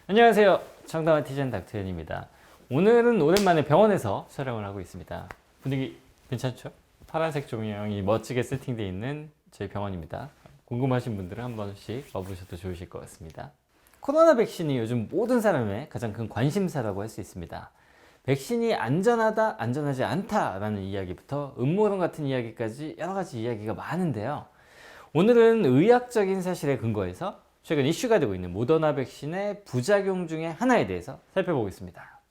안녕하세요. 청담한 티젠 닥터현입니다. 오늘은 오랜만에 병원에서 촬영을 하고 있습니다. 분위기 괜찮죠? 파란색 조명이 멋지게 세팅되어 있는 저희 병원입니다. 궁금하신 분들은 한 번씩 와보셔도 좋으실 것 같습니다. 코로나 백신이 요즘 모든 사람의 가장 큰 관심사라고 할 수 있습니다. 백신이 안전하다, 안전하지 않다라는 이야기부터 음모론 같은 이야기까지 여러 가지 이야기가 많은데요. 오늘은 의학적인 사실에 근거해서 최근 이슈가 되고 있는 모더나 백신의 부작용 중에 하나에 대해서 살펴보겠습니다.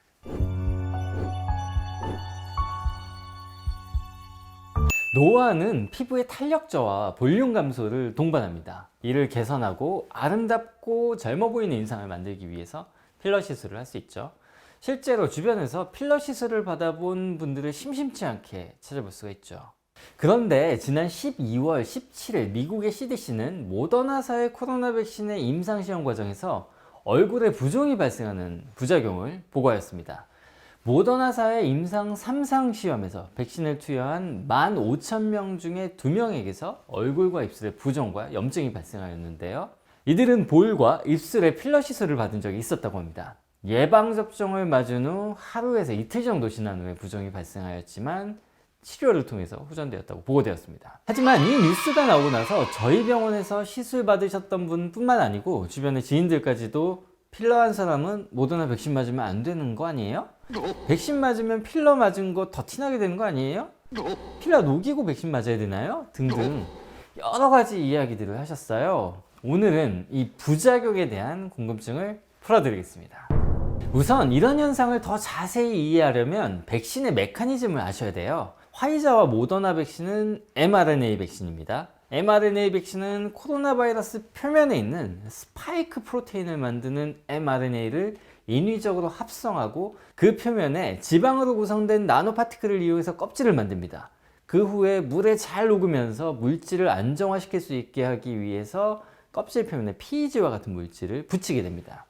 노화는 피부의 탄력저와 볼륨 감소를 동반합니다. 이를 개선하고 아름답고 젊어 보이는 인상을 만들기 위해서 필러 시술을 할 수 있죠. 실제로 주변에서 필러 시술을 받아본 분들을 심심치 않게 찾아볼 수가 있죠. 그런데 지난 12월 17일 미국의 CDC는 모더나사의 코로나 백신의 임상시험 과정에서 얼굴에 부종이 발생하는 부작용을 보고하였습니다. 모더나사의 임상 3상 시험에서 백신을 투여한 15,000명 중에 2명에게서 얼굴과 입술에 부종과 염증이 발생하였는데요. 이들은 볼과 입술에 필러 시술을 받은 적이 있었다고 합니다. 예방접종을 맞은 후 하루에서 이틀 정도 지난 후에 부종이 발생하였지만 치료를 통해서 호전되었다고 보고되었습니다. 하지만 이 뉴스가 나오고 나서 저희 병원에서 시술 받으셨던 분뿐만 아니고 주변의 지인들까지도 필러 한 사람은 모더나 백신 맞으면 안 되는 거 아니에요? 백신 맞으면 필러 맞은 거 더 티나게 되는 거 아니에요? 필러 녹이고 백신 맞아야 되나요? 등등 여러 가지 이야기들을 하셨어요. 오늘은 이 부작용에 대한 궁금증을 풀어드리겠습니다. 우선 이런 현상을 더 자세히 이해하려면 백신의 메커니즘을 아셔야 돼요. 화이자와 모더나 백신은 mRNA 백신입니다. mRNA 백신은 코로나 바이러스 표면에 있는 스파이크 프로테인을 만드는 mRNA를 인위적으로 합성하고 그 표면에 지방으로 구성된 나노파티클을 이용해서 껍질을 만듭니다. 그 후에 물에 잘 녹으면서 물질을 안정화시킬 수 있게 하기 위해서 껍질 표면에 PEG와 같은 물질을 붙이게 됩니다.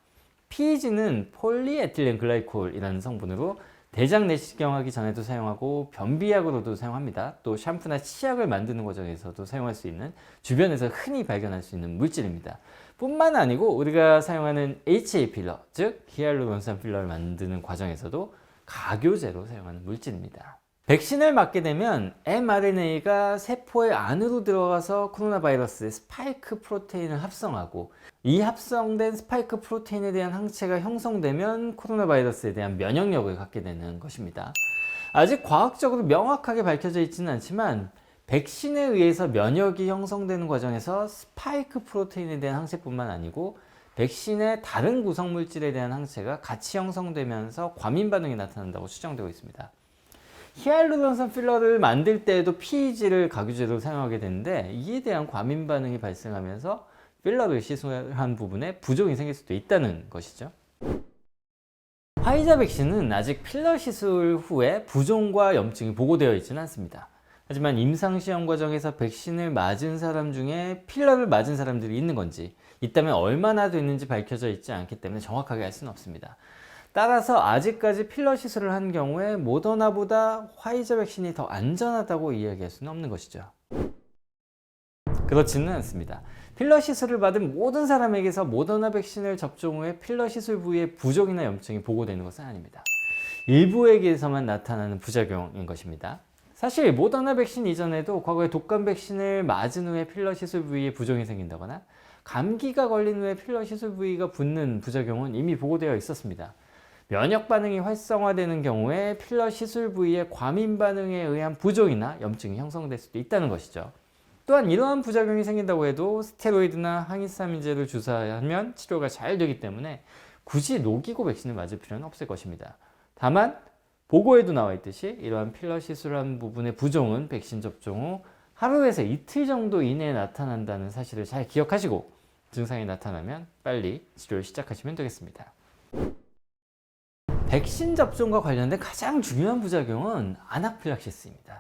PEG는 폴리에틸렌 글라이콜이라는 성분으로 대장 내시경하기 전에도 사용하고 변비약으로도 사용합니다. 또 샴푸나 치약을 만드는 과정에서도 사용할 수 있는 주변에서 흔히 발견할 수 있는 물질입니다. 뿐만 아니고 우리가 사용하는 HA 필러, 즉 히알루론산 필러를 만드는 과정에서도 가교제로 사용하는 물질입니다. 백신을 맞게 되면 mRNA가 세포의 안으로 들어가서 코로나 바이러스의 스파이크 프로테인을 합성하고 이 합성된 스파이크 프로테인에 대한 항체가 형성되면 코로나 바이러스에 대한 면역력을 갖게 되는 것입니다. 아직 과학적으로 명확하게 밝혀져 있지는 않지만 백신에 의해서 면역이 형성되는 과정에서 스파이크 프로테인에 대한 항체뿐만 아니고 백신의 다른 구성물질에 대한 항체가 같이 형성되면서 과민 반응이 나타난다고 추정되고 있습니다. 히알루론산 필러를 만들 때에도 PEG를 가교제로 사용하게 되는데 이에 대한 과민 반응이 발생하면서 필러를 시술한 부분에 부종이 생길 수도 있다는 것이죠. 화이자 백신은 아직 필러 시술 후에 부종과 염증이 보고되어 있지는 않습니다. 하지만 임상시험 과정에서 백신을 맞은 사람 중에 필러를 맞은 사람들이 있는 건지 있다면 얼마나 됐는지 밝혀져 있지 않기 때문에 정확하게 알 수는 없습니다. 따라서 아직까지 필러 시술을 한 경우에 모더나보다 화이자 백신이 더 안전하다고 이야기할 수는 없는 것이죠. 그렇지는 않습니다. 필러 시술을 받은 모든 사람에게서 모더나 백신을 접종 후에 필러 시술 부위에 부종이나 염증이 보고되는 것은 아닙니다. 일부에게서만 나타나는 부작용인 것입니다. 사실 모더나 백신 이전에도 과거에 독감 백신을 맞은 후에 필러 시술 부위에 부종이 생긴다거나 감기가 걸린 후에 필러 시술 부위가 붓는 부작용은 이미 보고되어 있었습니다. 면역 반응이 활성화되는 경우에 필러 시술 부위의 과민 반응에 의한 부종이나 염증이 형성될 수도 있다는 것이죠. 또한 이러한 부작용이 생긴다고 해도 스테로이드나 항히스타민제를 주사하면 치료가 잘 되기 때문에 굳이 녹이고 백신을 맞을 필요는 없을 것입니다. 다만 보고에도 나와 있듯이 이러한 필러 시술한 부분의 부종은 백신 접종 후 하루에서 이틀 정도 이내에 나타난다는 사실을 잘 기억하시고 증상이 나타나면 빨리 치료를 시작하시면 되겠습니다. 백신 접종과 관련된 가장 중요한 부작용은 아나필락시스입니다.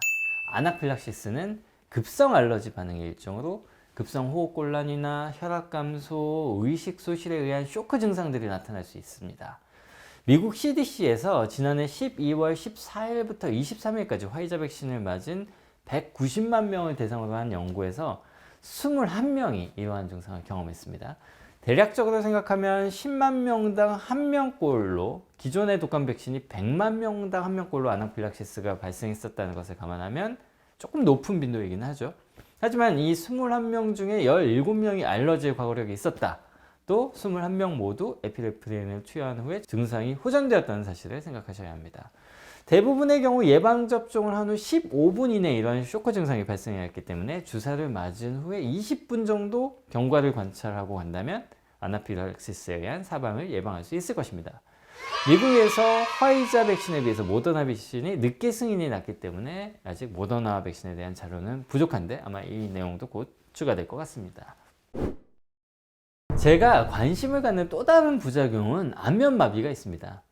아나필락시스는 급성 알러지 반응의 일종으로 급성 호흡곤란이나 혈압 감소, 의식 소실에 의한 쇼크 증상들이 나타날 수 있습니다. 미국 CDC에서 지난해 12월 14일부터 23일까지 화이자 백신을 맞은 190만 명을 대상으로 한 연구에서 21명이 이러한 증상을 경험했습니다. 대략적으로 생각하면 10만 명당 1명꼴로 기존의 독감 백신이 100만 명당 1명꼴로 아나필락시스가 발생했었다는 것을 감안하면 조금 높은 빈도이긴 하죠. 하지만 이 21명 중에 17명이 알러지의 과거력이 있었다. 또 21명 모두 에피네프린을 투여한 후에 증상이 호전되었다는 사실을 생각하셔야 합니다. 대부분의 경우 예방접종을 한 후 15분 이내에 이러한 쇼크 증상이 발생했기 때문에 주사를 맞은 후에 20분 정도 경과를 관찰하고 간다면 아나필락시스에 의한 사망을 예방할 수 있을 것입니다. 미국에서 화이자 백신에 비해서 모더나 백신이 늦게 승인이 났기 때문에 아직 모더나 백신에 대한 자료는 부족한데 아마 이 내용도 곧 추가될 것 같습니다. 제가 관심을 갖는 또 다른 부작용은 안면마비가 있습니다.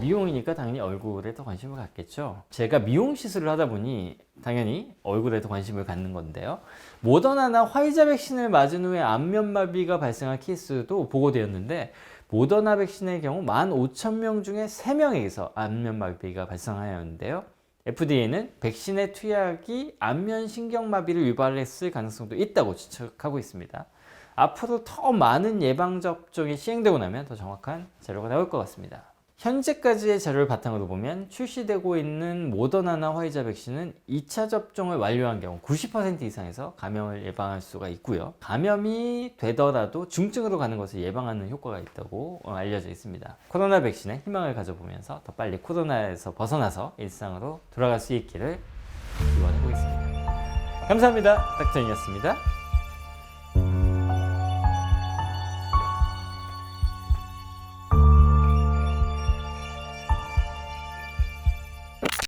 미용이니까 당연히 얼굴에 더 관심을 갖겠죠. 제가 미용 시술을 하다 보니 당연히 얼굴에 더 관심을 갖는 건데요. 모더나나 화이자 백신을 맞은 후에 안면마비가 발생한 케이스도 보고되었는데 모더나 백신의 경우 15,000명 중에 3명에게서 안면마비가 발생하였는데요. FDA는 백신의 투약이 안면신경마비를 유발했을 가능성도 있다고 추측하고 있습니다. 앞으로 더 많은 예방접종이 시행되고 나면 더 정확한 자료가 나올 것 같습니다. 현재까지의 자료를 바탕으로 보면 출시되고 있는 모더나나 화이자 백신은 2차 접종을 완료한 경우 90% 이상에서 감염을 예방할 수가 있고요. 감염이 되더라도 중증으로 가는 것을 예방하는 효과가 있다고 알려져 있습니다. 코로나 백신에 희망을 가져보면서 더 빨리 코로나에서 벗어나서 일상으로 돌아갈 수 있기를 기원해 보겠습니다. 감사합니다. 닥터인이었습니다.